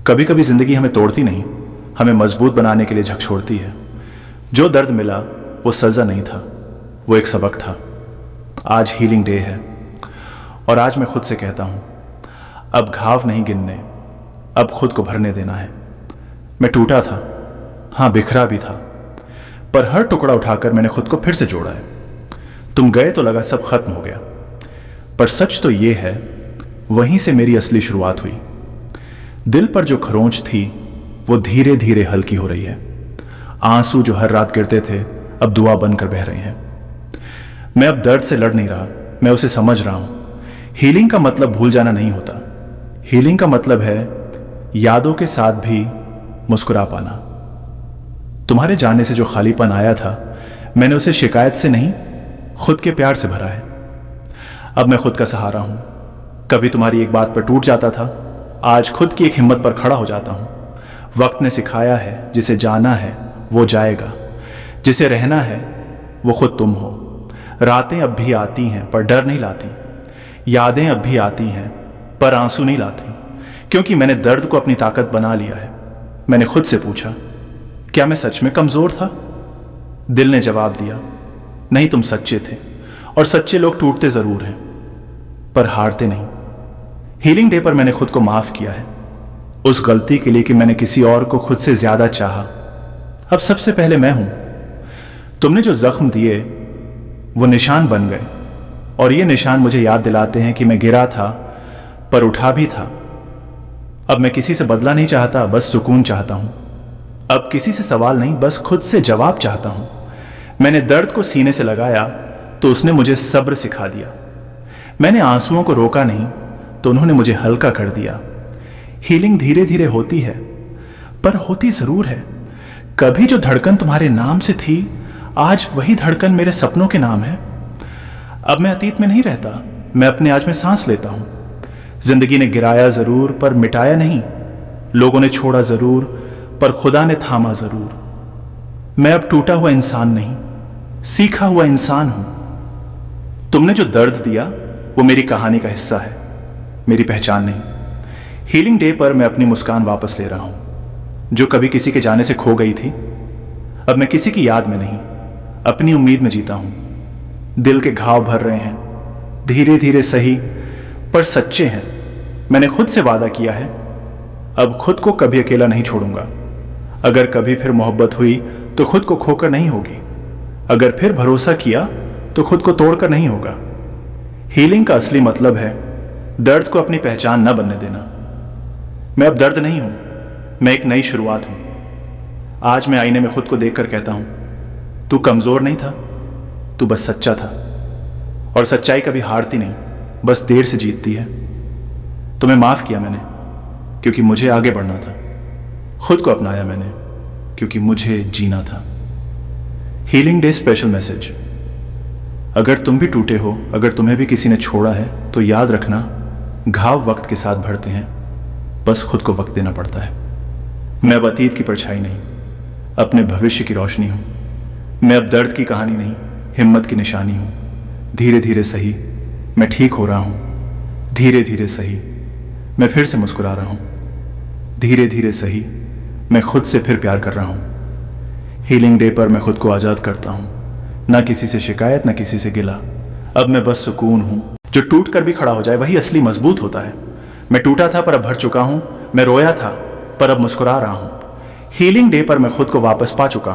कभी कभी ज़िंदगी हमें तोड़ती नहीं, हमें मजबूत बनाने के लिए झकझोरती है। जो दर्द मिला वो सज़ा नहीं था, वो एक सबक था। आज हीलिंग डे है और आज मैं खुद से कहता हूँ, अब घाव नहीं गिनने, अब खुद को भरने देना है। मैं टूटा था, हाँ बिखरा भी था, पर हर टुकड़ा उठाकर मैंने खुद को फिर से जोड़ा है। तुम गए तो लगा सब खत्म हो गया, पर सच तो ये है वहीं से मेरी असली शुरुआत हुई। दिल पर जो खरोंच थी वो धीरे धीरे हल्की हो रही है। आंसू जो हर रात गिरते थे अब दुआ बनकर बह रहे हैं। मैं अब दर्द से लड़ नहीं रहा, मैं उसे समझ रहा हूं। हीलिंग का मतलब भूल जाना नहीं होता, हीलिंग का मतलब है यादों के साथ भी मुस्कुरा पाना। तुम्हारे जाने से जो खालीपन आया था, मैंने उसे शिकायत से नहीं, खुद के प्यार से भरा है। अब मैं खुद का सहारा हूं। कभी तुम्हारी एक बात पर टूट जाता था, आज खुद की एक हिम्मत पर खड़ा हो जाता हूं। वक्त ने सिखाया है, जिसे जाना है वो जाएगा, जिसे रहना है वो खुद तुम हो। रातें अब भी आती हैं पर डर नहीं लाती, यादें अब भी आती हैं पर आंसू नहीं लाती, क्योंकि मैंने दर्द को अपनी ताकत बना लिया है। मैंने खुद से पूछा, क्या मैं सच में कमजोर था? दिल ने जवाब दिया, नहीं, तुम सच्चे थे, और सच्चे लोग टूटते जरूर हैं पर हारते नहीं। हीलिंग डे पर मैंने खुद को माफ किया है, उस गलती के लिए कि मैंने किसी और को खुद से ज्यादा चाहा। अब सबसे पहले मैं हूं। तुमने जो जख्म दिए वो निशान बन गए, और ये निशान मुझे याद दिलाते हैं कि मैं गिरा था पर उठा भी था। अब मैं किसी से बदला नहीं चाहता, बस सुकून चाहता हूं। अब किसी से सवाल नहीं, बस खुद से जवाब चाहता हूं। मैंने दर्द को सीने से लगाया तो उसने मुझे सब्र सिखा दिया। मैंने आंसुओं को रोका नहीं तो उन्होंने मुझे हल्का कर दिया। हीलिंग धीरे धीरे होती है, पर होती जरूर है। कभी जो धड़कन तुम्हारे नाम से थी, आज वही धड़कन मेरे सपनों के नाम है। अब मैं अतीत में नहीं रहता, मैं अपने आज में सांस लेता हूं। जिंदगी ने गिराया जरूर पर मिटाया नहीं, लोगों ने छोड़ा जरूर पर खुदा ने थामा जरूर। मैं अब टूटा हुआ इंसान नहीं, सीखा हुआ इंसान हूं। तुमने जो दर्द दिया वो मेरी कहानी का हिस्सा है, मेरी पहचान नहीं। हीलिंग डे पर मैं अपनी मुस्कान वापस ले रहा हूं, जो कभी किसी के जाने से खो गई थी। अब मैं किसी की याद में नहीं, अपनी उम्मीद में जीता हूं। दिल के घाव भर रहे हैं, धीरे धीरे सही पर सच्चे हैं। मैंने खुद से वादा किया है, अब खुद को कभी अकेला नहीं छोड़ूंगा। अगर कभी फिर मोहब्बत हुई तो खुद को खोकर नहीं होगी, अगर फिर भरोसा किया तो खुद को तोड़कर नहीं होगा। हीलिंग का असली मतलब है दर्द को अपनी पहचान न बनने देना। मैं अब दर्द नहीं हूं, मैं एक नई शुरुआत हूं। आज मैं आईने में खुद को देखकर कहता हूं, तू कमजोर नहीं था, तू बस सच्चा था। और सच्चाई कभी हारती नहीं, बस देर से जीतती है। तुम्हें माफ किया मैंने क्योंकि मुझे आगे बढ़ना था, खुद को अपनाया मैंने क्योंकि मुझे जीना था। Healing day special message. अगर तुम भी टूटे हो, अगर तुम्हें भी किसी ने छोड़ा है, तो याद रखना, घाव वक्त के साथ भरते हैं, बस खुद को वक्त देना पड़ता है। मैं अब अतीत की परछाई नहीं, अपने भविष्य की रोशनी हूं। मैं अब दर्द की कहानी नहीं, हिम्मत की निशानी हूं। धीरे धीरे सही मैं ठीक हो रहा हूं, धीरे धीरे सही मैं फिर से मुस्कुरा रहा हूं, धीरे धीरे सही मैं खुद से फिर प्यार कर रहा हूं। हीलिंग डे पर मैं खुद को आज़ाद करता हूं, ना किसी से शिकायत, ना किसी से गिला। अब मैं बस सुकून हूं। जो टूट कर भी खड़ा हो जाए वही असली मजबूत होता है। मैं टूटा था पर अब भर चुका हूं, मैं रोया था पर अब मुस्कुरा रहा हूं। हीलिंग डे पर मैं खुद को वापस पा चुका हूं।